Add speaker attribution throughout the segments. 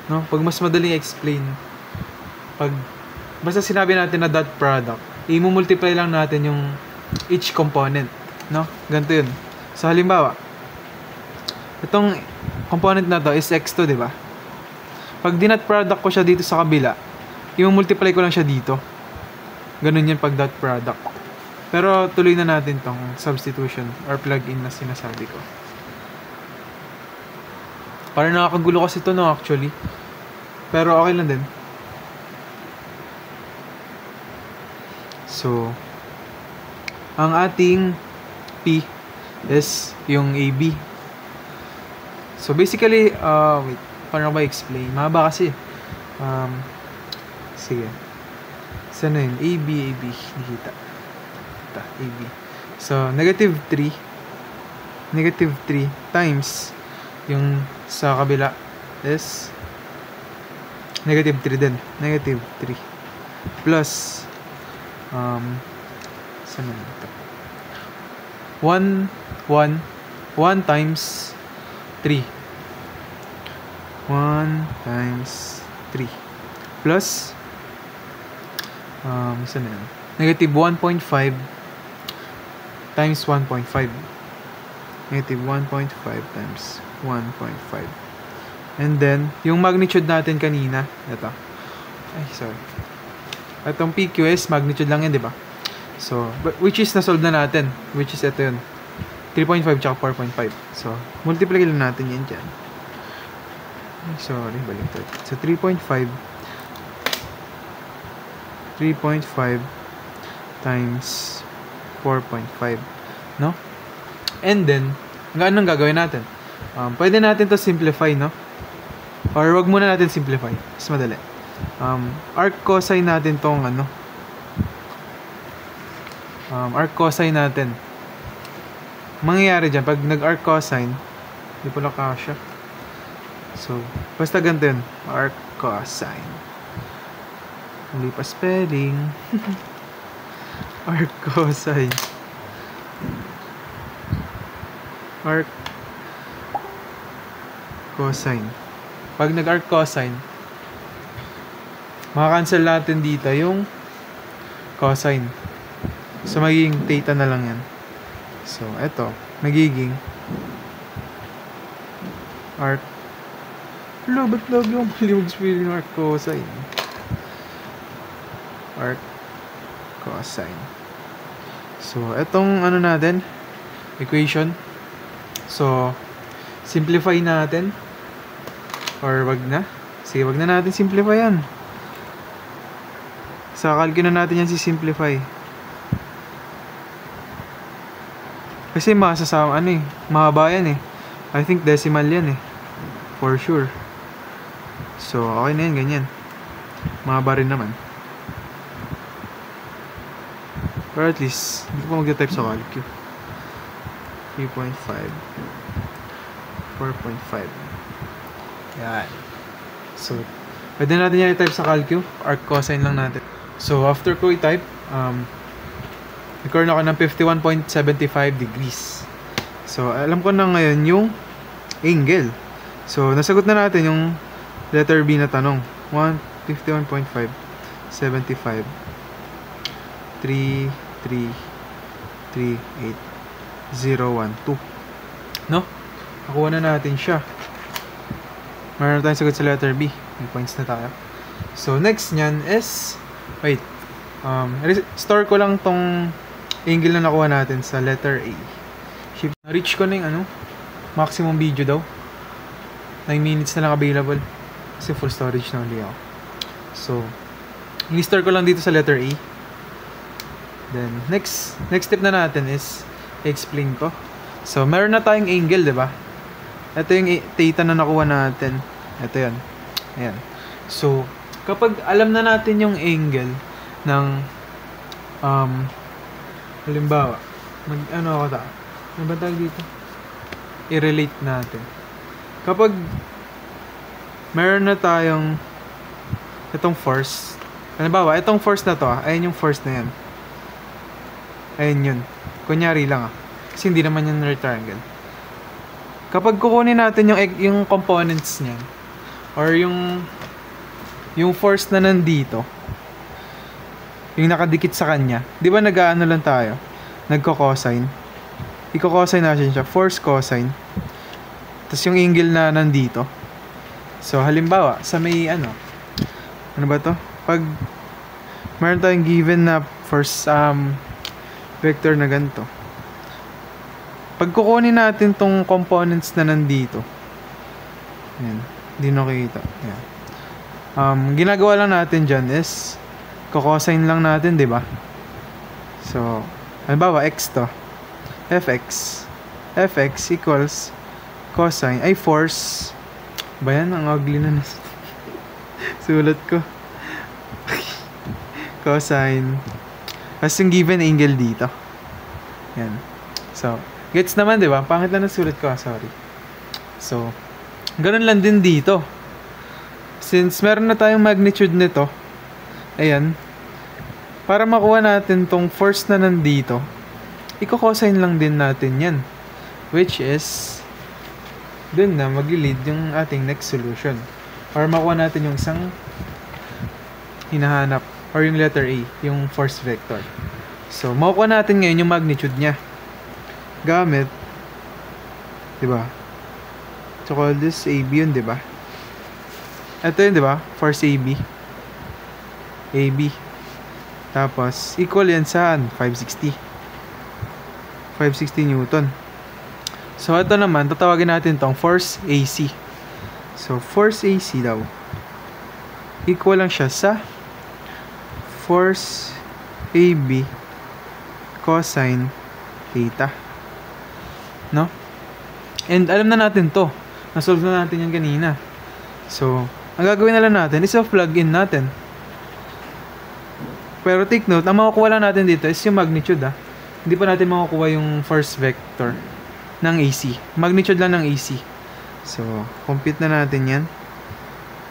Speaker 1: no? Pag mas madaling explain, pag basta sinabi natin na dot product, i-multiply lang natin yung each component, no? Ganito yun. So, halimbawa, itong component na to is x2, di ba? Pag dinot product ko siya dito sa kabila, i-multiply ko lang siya dito. Ganun yun pag dot product. Pero tuloy na natin tong substitution or plug-in na sinasabi ko. Parang nakakagulo kasi ito, no, actually. Pero okay lang din. So, ang ating P is yung AB. So, basically, wait, paano ba explain? Mahaba kasi. Sige. Saan na yun? AB. Nakita. AB. So, negative 3 times yung sa kabila is negative 3 din. Negative 3 plus saan na ito? 1 times 3. 1 times 3 plus saan na yun? Negative 1.5 times 1.5. Negative 1.5 times 1.5. And then, yung magnitude natin kanina, ito. Ay, sorry. Itong PQ is magnitude lang yan, di ba? So, which is na-solve na natin. Which is ito yun. 3.5 tsaka 4.5. So, multiply lang natin yan dyan. Ay, sorry, baliktad. So, 3.5 times 4.5, no? And then, anong gagawin natin? Pwede natin to simplify, no? Or wag muna natin simplify. Mas madali. Arc cosine natin tong arc cosine natin. Mangyayari dyan, pag nag-arc cosine, hindi pala kasya. So, basta ganito yun. Arc cosine. Hindi pa spelling. Arc cosine. Arc cosine. Pag nag-arc cosine, makakancel natin dito yung cosine. So, magiging theta na lang yan. So, eto. Magiging arc. Ba't lagi yung malimag spelling arc cosine? Arc cosine. So, etong natin, equation. So, simplify natin. Or wag na. Sige, wag na natin simplify yan. Sa calculus na natin yan si-simplify. Kasi masasama, mahaba yan eh. I think decimal yan eh. For sure. So, okay na yan, ganyan. Mahaba rin naman. Or at least, hindi ko pa mag-type sa calculus. 3.5 4.5. Yan. So, pwede natin yan i-type sa calculus. Arc cosine lang natin. So, after ko i-type, nagkaroon ako ng 51.75 degrees. So, alam ko na ngayon yung angle. So, nasagot na natin yung letter B na tanong. 51.5 75 3 8 0 1 2. No? Nakuha na natin siya. Meron na tayong sagot sa letter B. May points na tayo. So, next nyan is, wait, store ko lang tong angle na nakuha natin sa letter A. Reach ko na yung maximum video daw. 9 minutes na lang available. Kasi full storage na ulit ako. So, in-store ko lang dito sa letter A. Then, next step na natin is, explain ko. So, meron na tayong angle, diba? Ito yung theta na nakuha natin. Ito yan. Ayan. So, kapag alam na natin yung angle ng, halimbawa, ano ba tawag dito? I-relate natin. Kapag meron na tayong itong force, halimbawa, itong force na to, ayun yung force na yan. Ayun yun. Kunyari lang kasi hindi naman yung rectangle. Kapag kukunin natin yung components niyan, or yung force na nandito, yung nakadikit sa kanya, di ba nag-aano lang tayo? Nagko-cosine. Iko-cosine natin siya, force cosine. Tapos yung angle na nandito. So, halimbawa, sa may ano ba to? Pag meron tayong given na first vector na ganito. Pag kukunin natin tong components na nandito. Ayan. Hindi nakikita. Ayan. Ginagawa lang natin dyan is cosine lang natin, di ba? So, halimbawa, x to. fx equals cosine, ay force. Ba yan? Ang ugly na sulat ko. Cosine. Tapos yung given angle dito. Yan. So, gets naman, di ba? Pangit lang na sulat ko. Sorry. So, ganun lang din dito. Since meron na tayong magnitude nito, ayan, para makuha natin tong force na nandito, i-cosine lang din natin yan. Which is, dun na mag-lead yung ating next solution. Or makuha natin yung isang hinahanap. Or yung letter A, yung force vector. So, makukuha natin ngayon yung magnitude niya. Gamit, diba? So, call this AB yun, diba? Ito yun, diba? Force AB. AB. Tapos, equal yan saan? 560. 560 Newton. So, ito naman, tatawagin natin tong force AC. So, force AC daw. Equal lang siya sa force AB cosine theta. No? And alam na natin to. Nasolve na natin yan kanina. So, ang gagawin na lang natin is plug in natin. Pero take note, ang makukuha lang natin dito is yung magnitude Hindi pa natin makukuha yung force vector ng AC. Magnitude lang ng AC. So, compute na natin yan.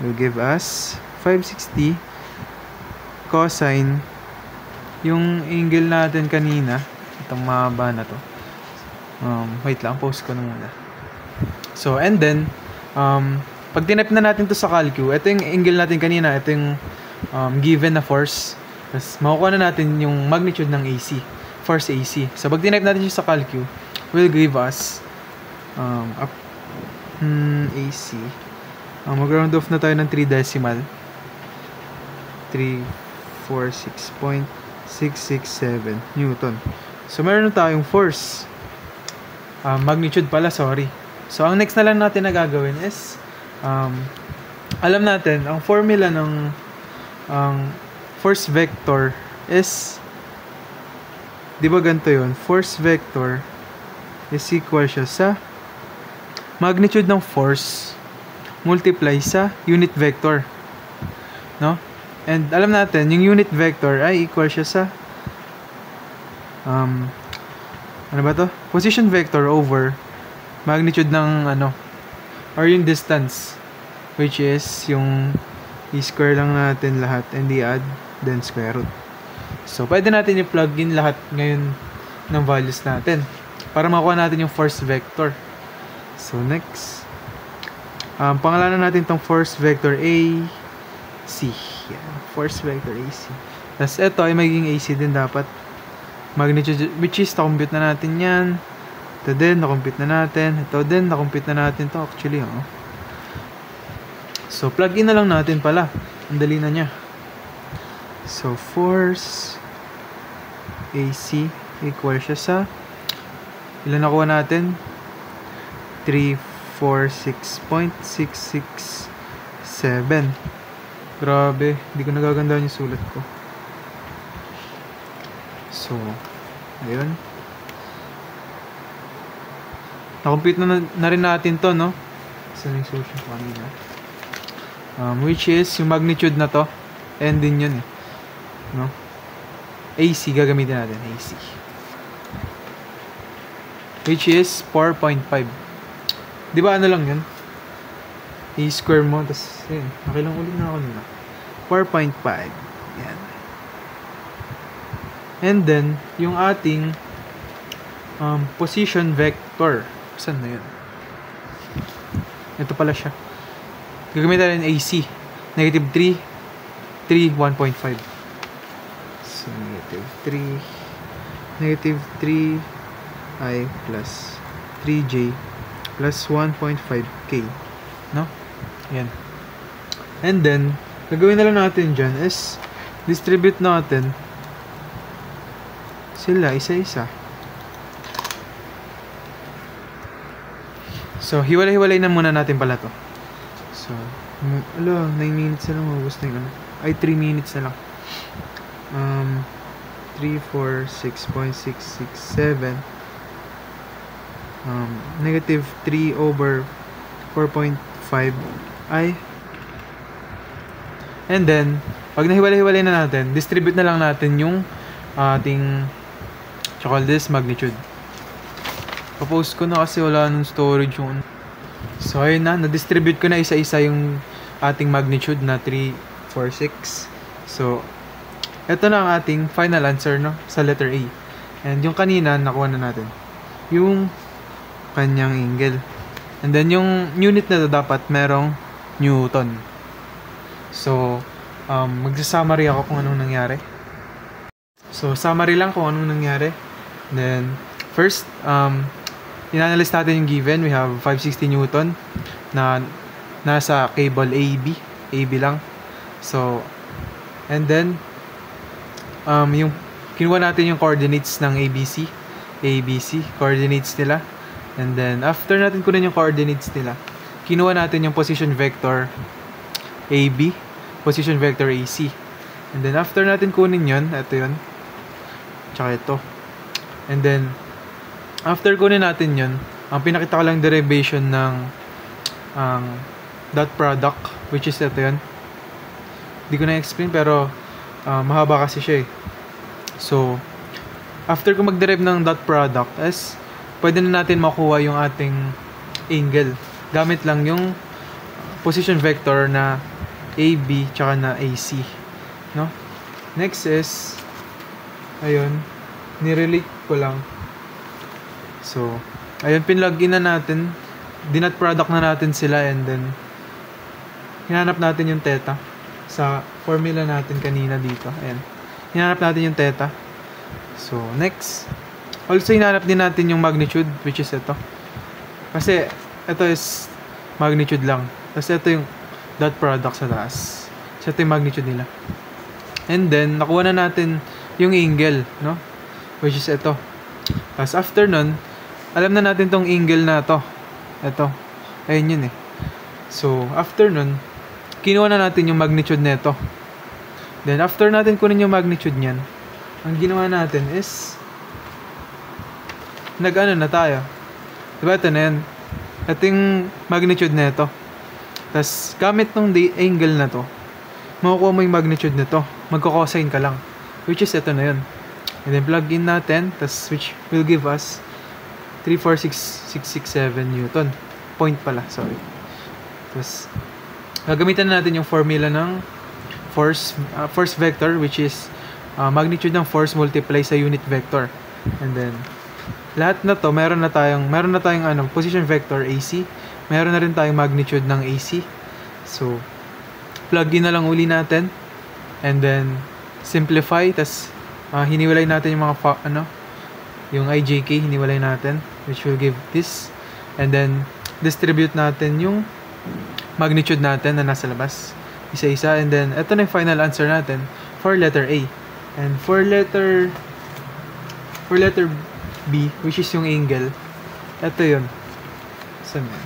Speaker 1: Will give us 560 cosine yung angle natin kanina. Itong mahaba na to. Wait lang, post ko na muna. So, and then, pag tinip na natin to sa calcu, ito yung angle natin kanina, ito yung given na force. Tapos, makukuha na natin yung magnitude ng AC, force AC. So, pag tinip natin siya sa calcu, will give us AC. Mag-round off na tayo ng 3 decimal. 346.667 Newton. So, meron na tayong force. Magnitude pala, sorry. So, ang next na lang natin na gagawin is, alam natin, ang formula ng force vector is, di ba ganito yun? Force vector is equal siya sa magnitude ng force multiply sa unit vector. No? And alam natin, yung unit vector ay equal siya sa ano ba to? Position vector over magnitude ng or yung distance, which is yung i-square lang natin lahat and i-add then square root. So, pwede natin i-plug in lahat ngayon ng values natin para makuha natin yung force vector. So, next, pangalanan natin tong force vector AC. Yan, force vector AC. Tapos, ito ay magiging AC din dapat. Magnitude, which is, na-compute na natin yan. Ito din, na-compute na natin. Ito din, na-compute na natin to actually. So, plug in na lang natin pala. Ang dali na niya. So, force AC equal siya sa ilan nakuha natin? 346.667. Grabe, hindi ko nagagandaan yung sulat ko. So, ayun. Na-compute na rin natin to, no? Saan yung solution ko kanina? Which is, yung magnitude na to, and din yun, no? AC, gagamitin natin, AC. Which is 4.5. Di ba ano lang yun? I-square mo, tapos, yun, nakilang ulit na ako nila. 4.5. Yan. And then, yung ating position vector. Saan na yun? Ito pala siya. gagamitan natin AC. Negative 3, 1.5. So, negative 3 I plus 3J plus 1.5K. No? Yan. And then, gagawin na lang natin dyan is distribute natin sila isa-isa. So, hiwalay-hiwalay na muna natin pala to. So, 9 minutes na lang. Ubus na yung 3 minutes na lang. 3, 4, 6.667. Negative 3 over 4.5 I. And then, pag nahiwalay-hiwalay na natin, distribute na lang natin yung ating call this magnitude. Propose ko na kasi wala nung storage yung. So, ayun na. Na-distribute ko na isa-isa yung ating magnitude na 3, 4, 6. So, ito na ang ating final answer, no? Sa letter A. And yung kanina, nakuha na natin. Yung kanyang angle. And then, yung unit na to dapat merong Newton. So, magsa-summary ako kung anong nangyari. So, summary lang kung anong nangyari. Then, first, in-analyze natin yung given. We have 560 Newton na nasa cable AB. AB lang. So, and then, yung kinuha natin yung coordinates ng ABC. ABC, coordinates nila. And then, after natin kunin yung coordinates nila, kinuha natin yung position vector AB, position vector AC. And then, after natin kunin yun, ito yun. Tsaka ito. And then, after kunin natin yun, ang pinakita ko lang derivation ng dot product, which is ito yun. Hindi ko na-explain, pero mahaba kasi siya eh. So, after ko mag-derive ng dot product, pwede na natin makuha yung ating angle. Gamit lang yung position vector na AB tsaka na AC. No? Next is, ayun, nirelate ko lang. So, ayun, pinlog-in na natin. Dinat product na natin sila and then hinanap natin yung theta sa formula natin kanina dito. Ayan. Hinanap natin yung theta. So, next. Also, hinanap din natin yung magnitude, which is ito. Kasi, ito is magnitude lang. Tapos, ito yung dot product sa taas. So, ito yung magnitude nila. And then, nakuha na natin yung angle, no? Which is ito. Tapos, after nun, alam na natin tong angle na to. Ito. Ayun yun eh. So, after nun, kinuha na natin yung magnitude nito. Then, after natin kunin yung magnitude niyan, ang ginawa natin is nag-ano na tayo. Diba ito na yan? Ito yung magnitude nito. Tapos, gamit nung angle na to, makukuha mo yung magnitude nito. Magko-cosine ka lang. Which is ito na yun. And then, plug in natin. Tapos, which will give us 34667 Newton. Point pala, sorry. Tapos, gagamitan na natin yung formula ng force vector, which is magnitude ng force multiply sa unit vector. And then, lahat na to, meron na tayong position vector AC. Meron na rin tayong magnitude ng AC. So, plug in na lang uli natin. And then, simplify. Tapos, hiniwalay natin yung mga yung IJK, hiniwalay natin, which will give this. And then, distribute natin yung magnitude natin na nasa labas. Isa-isa. And then, ito na yung final answer natin for letter A. And for letter B, which is yung angle, ito yun. Saan yun?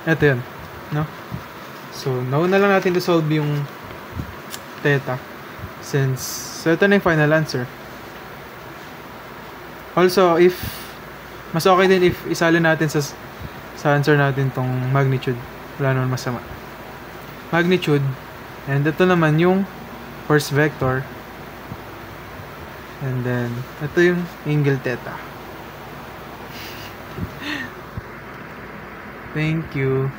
Speaker 1: Ito yun. No? So, nauna lang natin to solve yung theta. So, ito na yung final answer. Also, mas okay din if isalin natin sa answer natin tong magnitude. Wala naman masama. Magnitude. And ito naman yung force vector. And then, ito yung angle theta. Thank you.